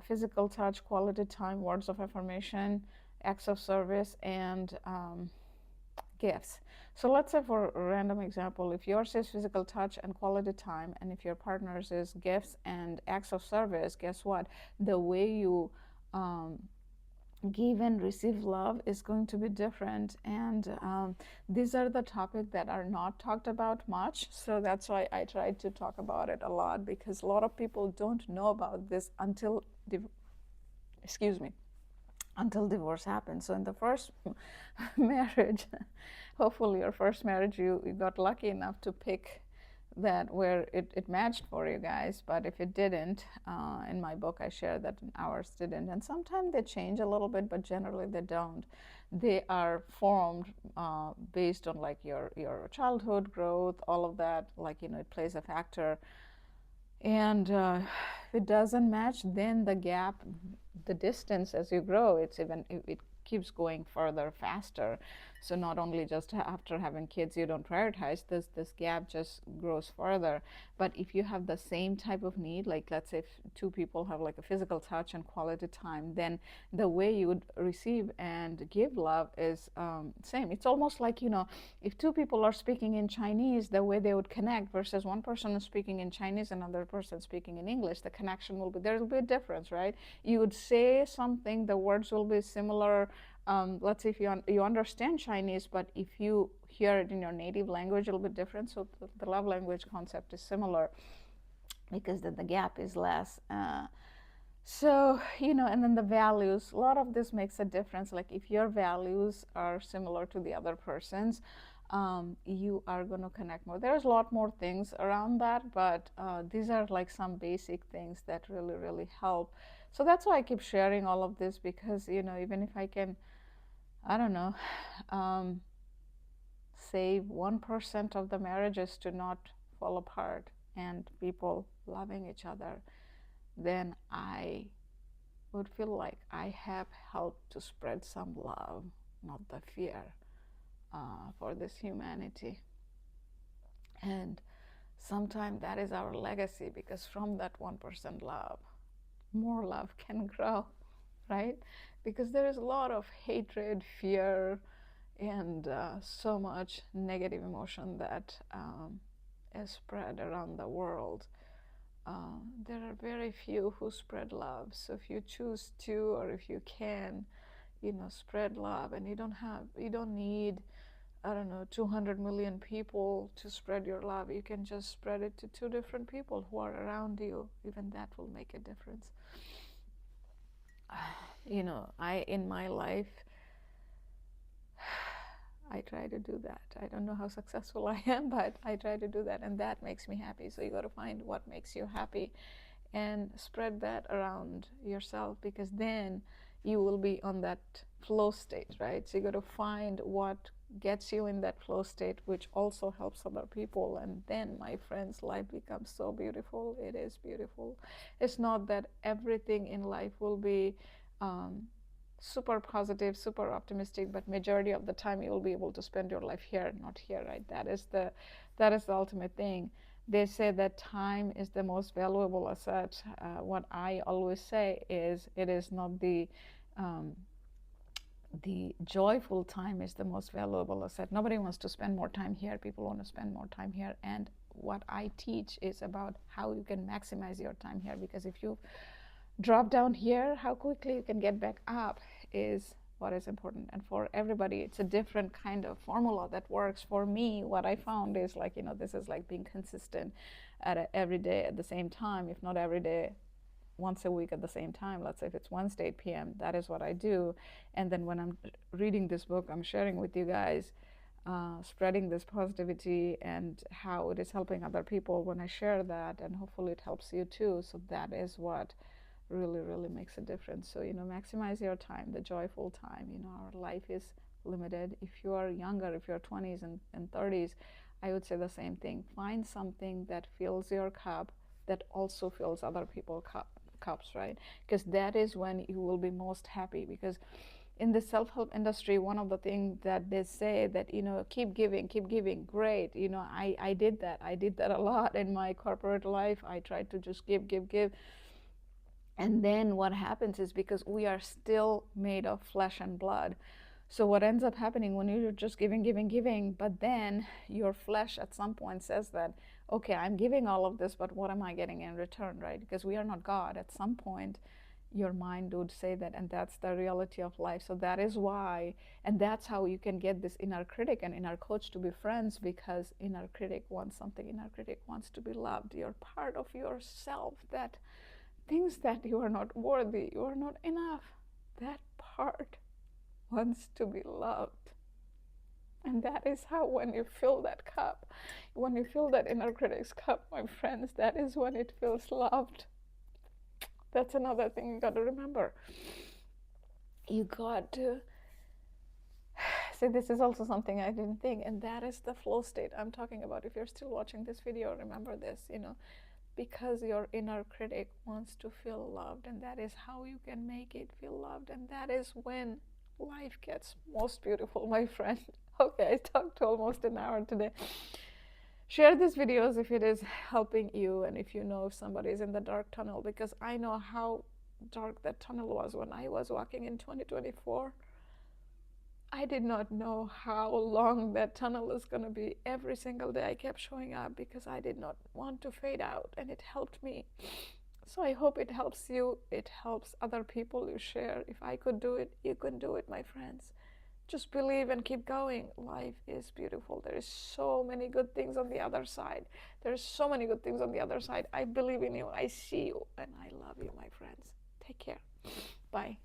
physical touch, quality time, words of affirmation, acts of service, and gifts. So let's say, for a random example, if yours is physical touch and quality time, and if your partner's is gifts and acts of service, guess what? The way you give and receive love is going to be different. And these are the topics that are not talked about much. So that's why I tried to talk about it a lot, because a lot of people don't know about this until until divorce happens. So in the first marriage, hopefully your first marriage, you got lucky enough to pick that where it matched for you guys. But if it didn't, in my book I share that ours didn't. And sometimes they change a little bit, but generally they don't. They are formed based on like your childhood growth, all of that, like, it plays a factor. And if it doesn't match, then the gap, the distance as you grow, it keeps going further, faster. So not only just after having kids you don't prioritize, this gap just grows further. But if you have the same type of need, like let's say if two people have like a physical touch and quality time, then the way you would receive and give love is same. It's almost like, you know, if two people are speaking in Chinese, the way they would connect versus one person is speaking in Chinese and another person speaking in English, the connection will be, there will be a difference, right? You would say something, the words will be similar. Let's say if you understand Chinese, but if you hear it in your native language, it'll be different. So the love language concept is similar because then the gap is less. So, you know, and then the values, a lot of this makes a difference. Like if your values are similar to the other person's, you are going to connect more. There's a lot more things around that, but these are like some basic things that really, really help. So that's why I keep sharing all of this, because, you know, even if I can, I don't know, save 1% of the marriages to not fall apart and people loving each other, then I would feel like I have helped to spread some love, not the fear, for this humanity. And sometimes that is our legacy, because from that 1% love, more love can grow, right? Because there is a lot of hatred, fear, and so much negative emotion that is spread around the world. There are very few who spread love. So if you choose to, or if you can, you know, spread love, and you don't need, I don't know, 200 million people to spread your love. You can just spread it to 2 different people who are around you. Even that will make a difference. You know, in my life, I try to do that. I don't know how successful I am, but I try to do that, and that makes me happy. So you got to find what makes you happy and spread that around yourself, because then you will be on that flow state, right? So you got to find what gets you in that flow state, which also helps other people. And then, my friends, life becomes so beautiful. It is beautiful. It's not that everything in life will be super positive, super optimistic, but majority of the time you will be able to spend your life here, not here, right? That is the ultimate thing. They say that time is the most valuable asset. What I always say is, it is not the joyful time is the most valuable asset. Nobody wants to spend more time here. People want to spend more time here. And what I teach is about how you can maximize your time here, because if you drop down here, how quickly you can get back up is what is important. And for everybody, it's a different kind of formula that works. For me, what I found is, like, you know, this is like being consistent at every day at the same time, if not every day, once a week at the same time. Let's say if it's Wednesday 8 p.m., that is what I do. And then when I'm reading this book, I'm sharing with you guys, spreading this positivity and how it is helping other people when I share that, and hopefully it helps you too. So that is what really, really makes a difference. So, you know, maximize your time, the joyful time. You know, our life is limited. If you are younger, if you're 20s and 30s, I would say the same thing. Find something that fills your cup, that also fills other people's cups, right? Because that is when you will be most happy. Because in the self-help industry, one of the things that they say that, you know, keep giving. Great. You know, I did that a lot in my corporate life. I tried to just give. And then what happens is, because we are still made of flesh and blood, so what ends up happening when you're just giving, but then your flesh at some point says that, okay, I'm giving all of this, but what am I getting in return, right? Because we are not God. At some point, your mind would say that, and that's the reality of life. So that is why, and that's how you can get this inner critic and inner coach to be friends, because inner critic wants something. Inner critic wants to be loved. You're part of yourself that thinks that you are not worthy, you are not enough. That part wants to be loved. And that is how, when you fill that cup, when you fill that inner critic's cup, my friends, that is when it feels loved. That's another thing you got to remember. You got to see, this is also something I didn't think, and that is the flow state I'm talking about. If you're still watching this video, remember this, you know, because your inner critic wants to feel loved, and that is how you can make it feel loved. And that is when life gets most beautiful, my friend. Okay, I talked almost an hour today. Share these videos if it is helping you, and if you know if somebody is in the dark tunnel, because I know how dark that tunnel was when I was walking in 2024. I did not know how long that tunnel is going to be. Every single day I kept showing up because I did not want to fade out, and it helped me. So I hope it helps you. It helps other people you share. If I could do it, you can do it, my friends. Just believe and keep going. Life is beautiful. There is so many good things on the other side. There's so many good things on the other side. I believe in you. I see you, and I love you, my friends. Take care. Bye.